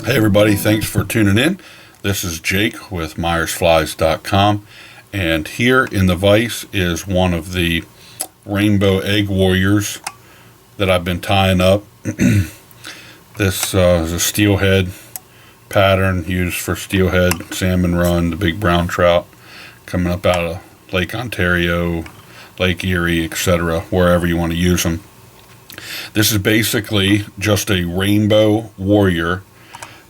Hey everybody, thanks for tuning in. This is Jake with MyersFlies.com, and here in the vise is one of the rainbow egg warriors that I've been tying up. This is a steelhead pattern used for steelhead, salmon run, the big brown trout coming up out of Lake Ontario, Lake Erie, etc., wherever you want to use them. This is basically just a rainbow warrior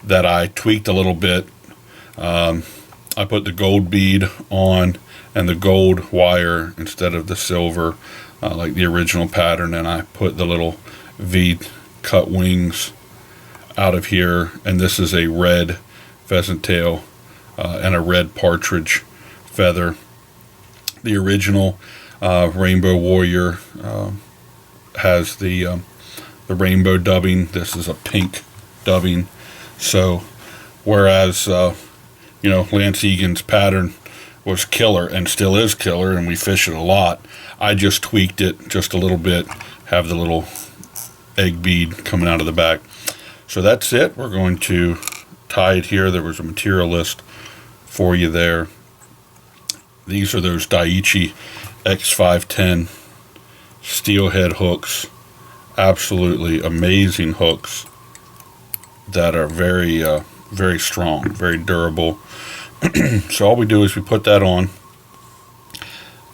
that I tweaked a little bit. I put the gold bead on and the gold wire instead of the silver, like the original pattern, and I put the little V cut wings out of here, and this is a red pheasant tail and a red partridge feather. The original rainbow warrior has the rainbow dubbing. This is a pink dubbing. So whereas Lance Egan's pattern was killer and still is killer, and we fish it a lot, I just tweaked it just a little bit, have the little egg bead coming out of the back. So that's it. We're going to tie it here. There was a material list for you there. These are those Daiichi X510 steelhead hooks. Absolutely amazing hooks that are very very strong, very durable. So all we do is we put that on.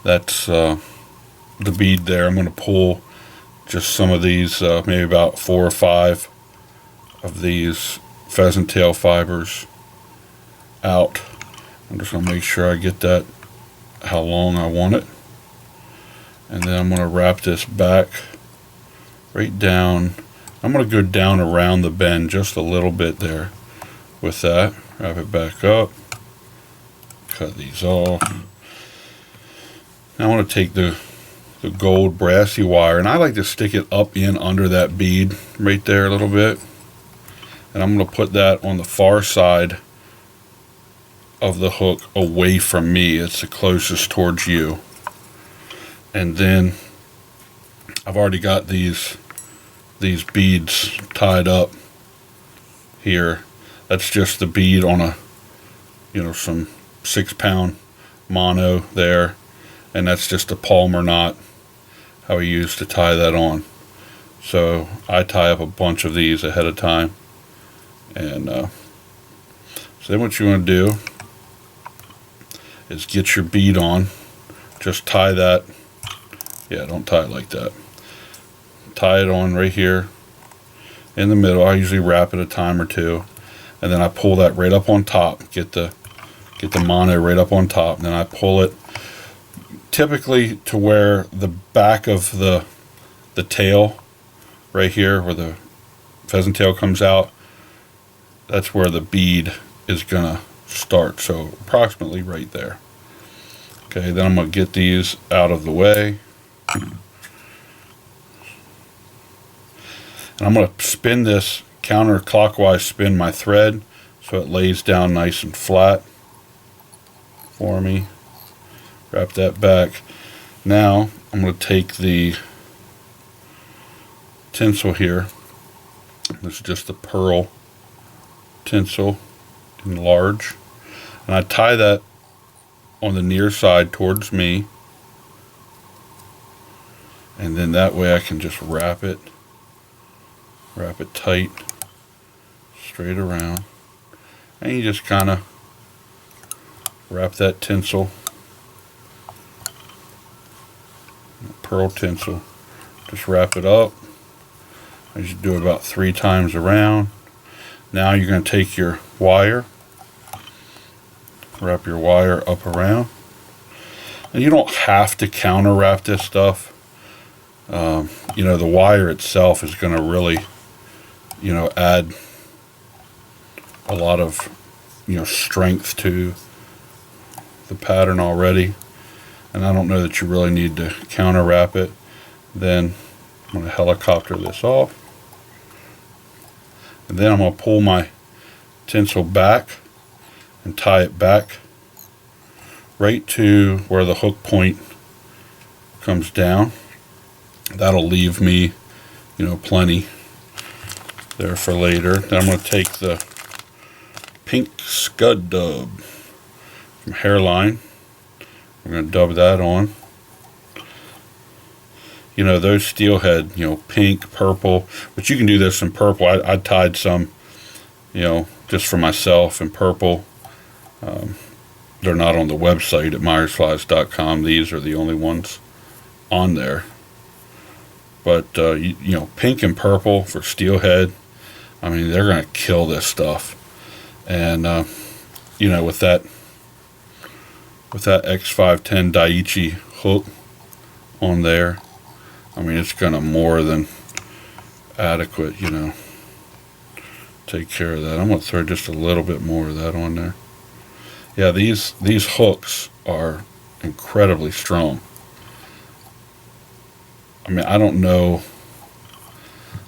That's the bead there. I'm going to pull just some of these, maybe about 4 or 5 of these pheasant tail fibers out. I'm just going to make sure I get that how long I want it, and then I'm going to wrap this back right down. I'm going to go down around the bend just a little bit there with that. Wrap it back up. Cut these off. Now I want to take the gold brassy wire, and I like to stick it up in under that bead right there a little bit. And I'm going to put that on the far side of the hook away from me. It's the closest towards you. And then I've already got these beads tied up here. That's just the bead on a some 6-pound mono there, and that's just a Palmer knot, how we use to tie that on. So I tie up a bunch of these ahead of time, and so then what you want to do is get your bead on. Just tie that. Yeah, don't tie it like that. Tie it on right here in the middle. I usually wrap it a time or two, and then I pull that right up on top. Get the mono right up on top, and then I pull it typically to where the back of the tail right here, where the pheasant tail comes out, that's where the bead is gonna start. So approximately right there. Okay, then I'm gonna get these out of the way. And I'm going to spin this counterclockwise, spin my thread so it lays down nice and flat for me. Wrap that back. Now I'm going to take the tinsel here. This is just the pearl tinsel in large. And I tie that on the near side towards me. And then that way I can just wrap it tight, straight around, and you just kind of wrap that tinsel, pearl tinsel, just wrap it up. I just do it about 3 times around. Now you're going to take your wire, wrap your wire up around, and you don't have to counter wrap this stuff. The wire itself is going to really add a lot of strength to the pattern already, and I don't know that you really need to counter wrap it. Then I'm going to helicopter this off, and then I'm going to pull my tinsel back and tie it back right to where the hook point comes down. That'll leave me plenty there for later. Then I'm going to take the pink scud dub from Hairline. We're going to dub that on. You know, those steelhead, you know, pink, purple, but you can do this in purple. I tied some, you know, just for myself in purple. They're not on the website at myersflies.com. These are the only ones on there. But, you know, pink and purple for steelhead, I mean, they're going to kill this stuff. And, you know, with that X510 Daiichi hook on there, I mean, it's going to more than adequate, you know, take care of that. I'm going to throw just a little bit more of that on there. Yeah, these hooks are incredibly strong. I mean, I don't know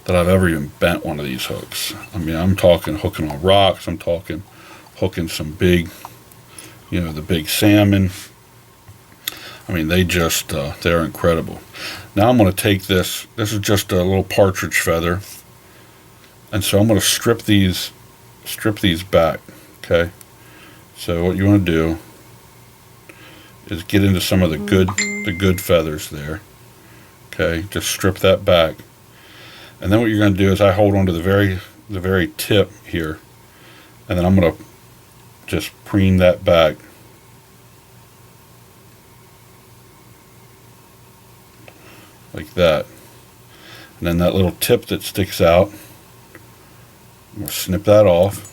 that I've ever even bent one of these hooks. I mean, I'm talking hooking on rocks. I'm talking hooking some big, you know, the big salmon. I mean, they just, they're incredible. Now I'm going to take this is just a little partridge feather, and so I'm going to strip these back, okay? So what you want to do is get into some of the good feathers there, okay? Just strip that back, and then what you're going to do is I hold on to the very tip here, and then I'm going to just preen that back. Like that. And then that little tip that sticks out, I'm going to snip that off.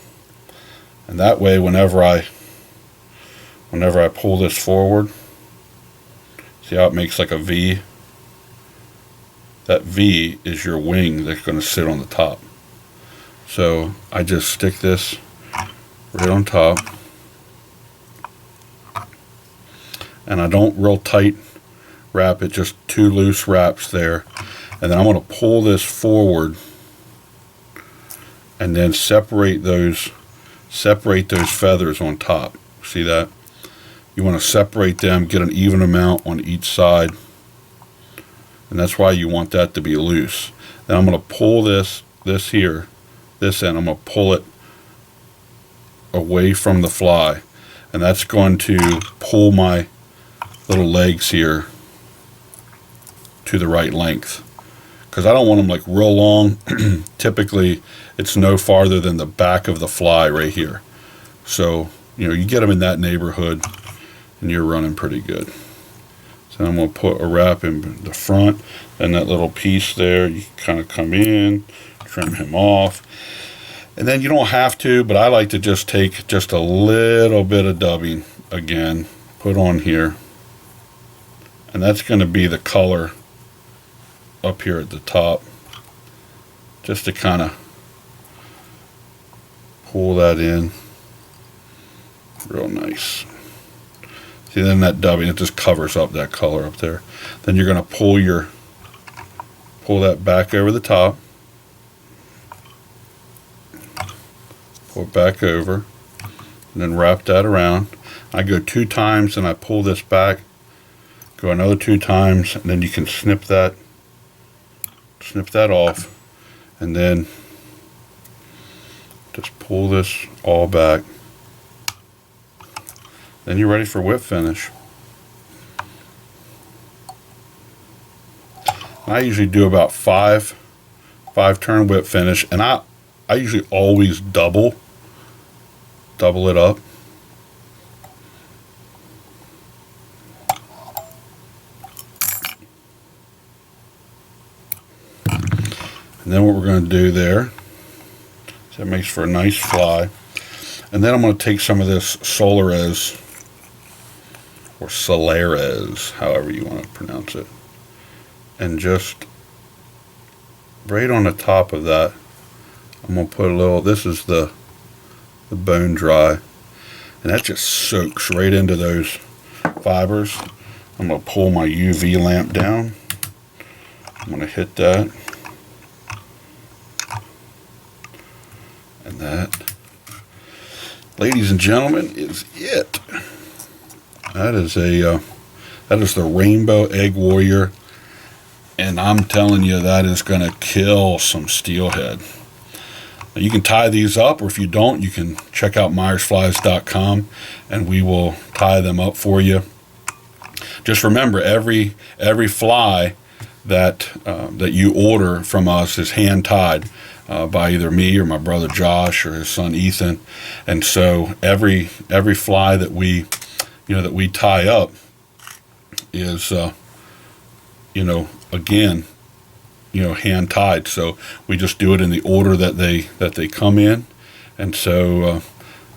And that way whenever I pull this forward, see how it makes like a V? That V is your wing that's going to sit on the top. So I just stick this right on top. And I don't real tight wrap it, just 2 loose wraps there, and then I'm going to pull this forward and then separate those feathers on top. See that? You want to separate them, get an even amount on each side, and that's why you want that to be loose. Then I'm going to pull this end, I'm going to pull it away from the fly, and that's going to pull my little legs here to the right length, because I don't want them like real long. Typically it's no farther than the back of the fly right here. So, you know, you get them in that neighborhood and you're running pretty good. So I'm going to put a wrap in the front, and that little piece there, you kind of come in, trim him off, and then you don't have to, but I like to just take just a little bit of dubbing again, put on here, and that's going to be the color up here at the top, just to kind of pull that in real nice. See, then that dubbing, it just covers up that color up there. Then you're going to pull that back over the top, pull it back over, and then wrap that around. I go 2 times and I pull this back, go another 2 times, and then you can snip that off, and then just pull this all back. Then you're ready for whip finish. I usually do about 5 turn whip finish, and I usually always double it up. And then what we're going to do there, so it makes for a nice fly. And then I'm going to take some of this Solares, or Solares, however you want to pronounce it, and just right on the top of that, I'm going to put a little, this is the bone dry, and that just soaks right into those fibers. I'm going to pull my UV lamp down. I'm going to hit that. And that, ladies and gentlemen, is it. That is the Rainbow Egg Warrior, and I'm telling you, that is going to kill some steelhead. You can tie these up, or if you don't, you can check out myersflies.com and we will tie them up for you. Just remember, every fly that you order from us is hand tied by either me or my brother Josh or his son Ethan, and so every fly that we tie up is again hand tied. So we just do it in the order that they come in, and so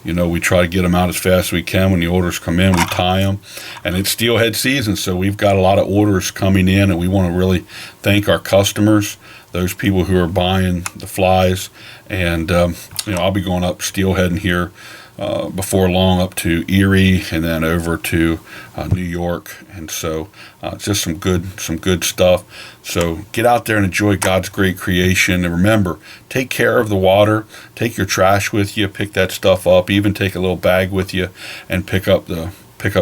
we try to get them out as fast as we can. When the orders come in, we tie them, and it's steelhead season, so we've got a lot of orders coming in, and we want to really thank our customers, those people who are buying the flies. And I'll be going up steelheading here before long, up to Erie and then over to New York, and so just some good stuff. So get out there and enjoy God's great creation, and remember, take care of the water. Take your trash with you, pick that stuff up, even take a little bag with you and pick up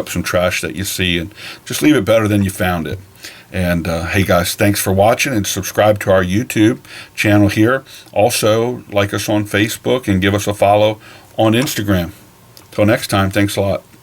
some trash that you see, and just leave it better than you found it. And hey guys, thanks for watching, and subscribe to our YouTube channel here. Also, like us on Facebook and give us a follow on Instagram. Till next time, thanks a lot.